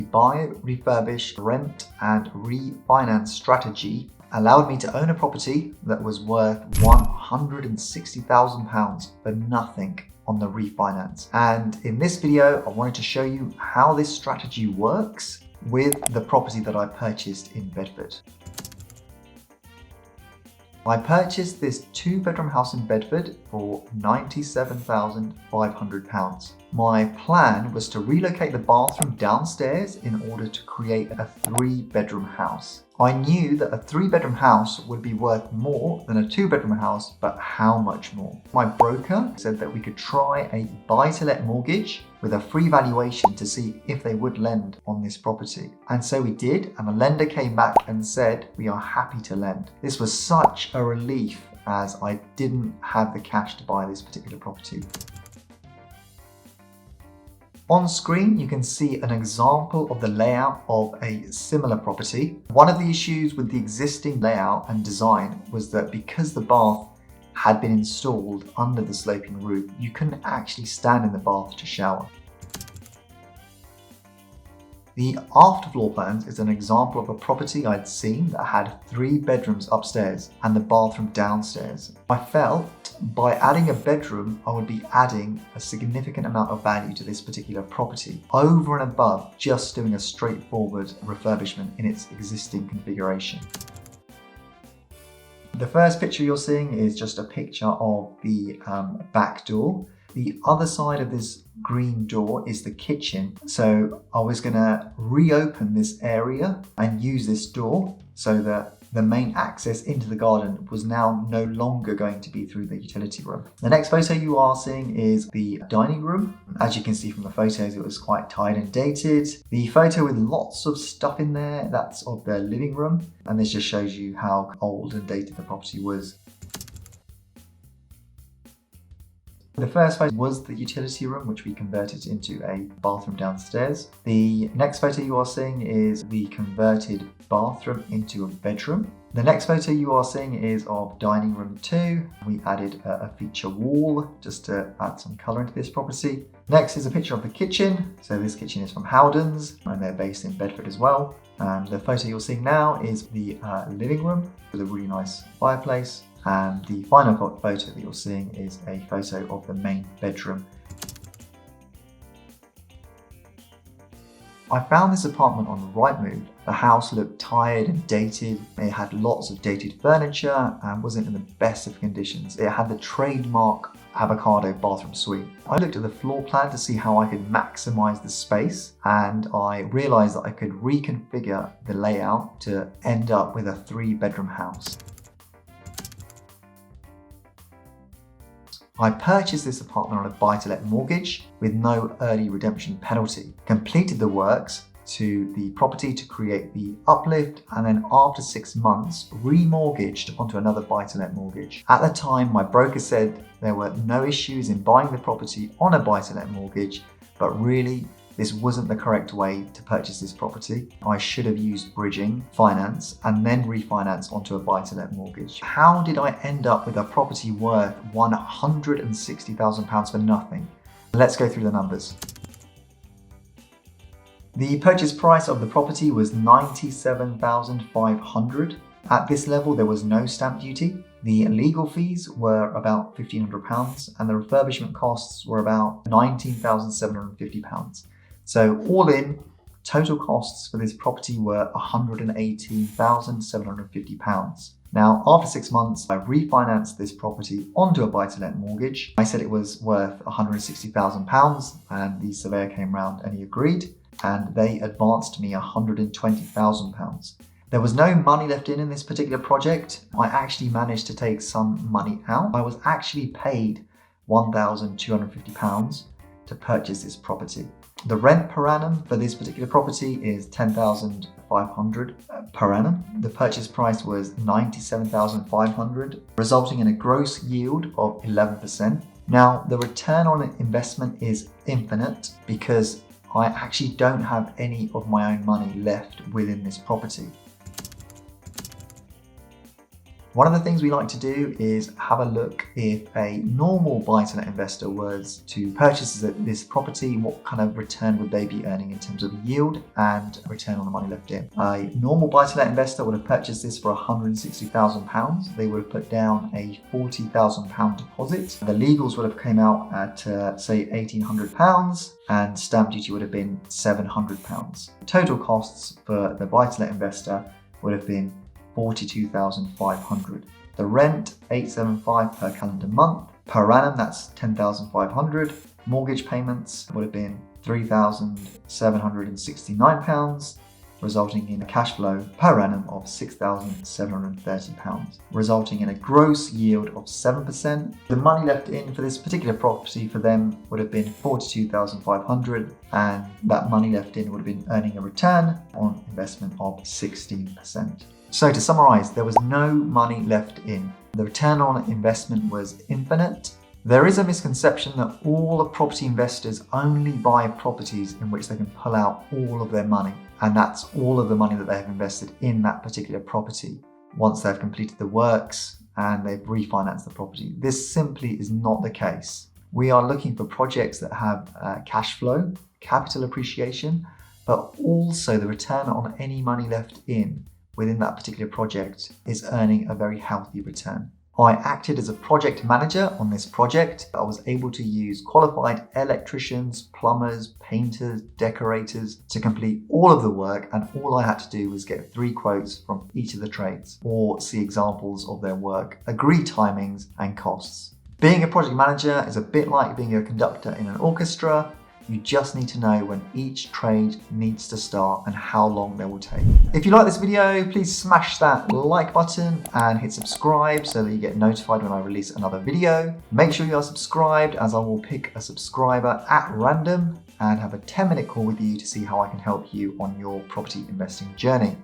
Buy, refurbish, rent and refinance strategy allowed me to own a property that was worth £160,000 for nothing on the refinance. And in this video, I wanted to show you how this strategy works with the property that I purchased in Bedford. I purchased this 2-bedroom house in Bedford for £97,500. My plan was to relocate the bathroom downstairs in order to create a 3-bedroom house. I knew that a 3-bedroom house would be worth more than a 2-bedroom house, but how much more? My broker said that we could try a buy-to-let mortgage with a free valuation to see if they would lend on this property. And so we did, and the lender came back and said, we are happy to lend. This was such a relief as I didn't have the cash to buy this particular property. On screen, you can see an example of the layout of a similar property. One of the issues with the existing layout and design was that because the bath had been installed under the sloping roof, you couldn't actually stand in the bath to shower. The after floor plans is an example of a property I'd seen that had 3 bedrooms upstairs and the bathroom downstairs. I felt by adding a bedroom, I would be adding a significant amount of value to this particular property, over and above just doing a straightforward refurbishment in its existing configuration. The first picture you're seeing is just a picture of the back door. The other side of this green door is the kitchen. So I was going to reopen this area and use this door so that the main access into the garden was now no longer going to be through the utility room. The next photo you are seeing is the dining room. As you can see from the photos, it was quite tired and dated. The photo with lots of stuff in there, that's of the living room. And this just shows you how old and dated the property was. The first photo was the utility room, which we converted into a bathroom downstairs. The next photo you are seeing is the converted bathroom into a bedroom. The next photo you are seeing is of dining room 2. We added a feature wall just to add some colour into this property. Next is a picture of the kitchen. So this kitchen is from Howden's and they're based in Bedford as well. And the photo you're seeing now is the living room with a really nice fireplace. And the final photo that you're seeing is a photo of the main bedroom. I found this apartment on Rightmove. The house looked tired and dated. It had lots of dated furniture and wasn't in the best of conditions. It had the trademark avocado bathroom suite. I looked at the floor plan to see how I could maximize the space, and I realized that I could reconfigure the layout to end up with a 3-bedroom house. I purchased this apartment on a buy-to-let mortgage with no early redemption penalty, completed the works to the property to create the uplift, and then after 6 months remortgaged onto another buy-to-let mortgage. At the time, my broker said there were no issues in buying the property on a buy-to-let mortgage, but really this wasn't the correct way to purchase this property. I should have used bridging finance and then refinance onto a buy-to-let mortgage. How did I end up with a property worth £160,000 for nothing? Let's go through the numbers. The purchase price of the property was £97,500. At this level, there was no stamp duty. The legal fees were about £1,500 and the refurbishment costs were about £19,750. So all in, total costs for this property were £118,750. Now, after 6 months, I refinanced this property onto a buy-to-let mortgage. I said it was worth £160,000 and the surveyor came round and he agreed, and they advanced me £120,000. There was no money left in this particular project. I actually managed to take some money out. I was actually paid £1,250 to purchase this property. The rent per annum for this particular property is £10,500 per annum. The purchase price was £97,500, resulting in a gross yield of 11%. Now, the return on investment is infinite because I actually don't have any of my own money left within this property. One of the things we like to do is have a look if a normal buy-to-let investor was to purchase this property, what kind of return would they be earning in terms of yield and return on the money left in. A normal buy-to-let investor would have purchased this for £160,000. They would have put down a £40,000 deposit. The legals would have came out at say £1,800 and stamp duty would have been £700. Total costs for the buy-to-let investor would have been £42,500. The rent, $875 per calendar month. Per annum, that's $10,500. Mortgage payments would have been £3,769, resulting in a cash flow per annum of £6,730, resulting in a gross yield of 7%. The money left in for this particular property for them would have been £42,500, and that money left in would have been earning a return on investment of 16%. So to summarize, there was no money left in. The return on investment was infinite. There is a misconception that all the property investors only buy properties in which they can pull out all of their money, and that's all of the money that they have invested in that particular property once they've completed the works and they've refinanced the property. This simply is not the case. We are looking for projects that have cash flow, capital appreciation, but also the return on any money left in within that particular project is earning a very healthy return. I acted as a project manager on this project. I was able to use qualified electricians, plumbers, painters, decorators to complete all of the work, and all I had to do was get 3 quotes from each of the trades or see examples of their work, agree timings and costs. Being a project manager is a bit like being a conductor in an orchestra. You just need to know when each trade needs to start and how long they will take. If you like this video, please smash that like button and hit subscribe so that you get notified when I release another video. Make sure you are subscribed, as I will pick a subscriber at random and have a 10-minute call with you to see how I can help you on your property investing journey.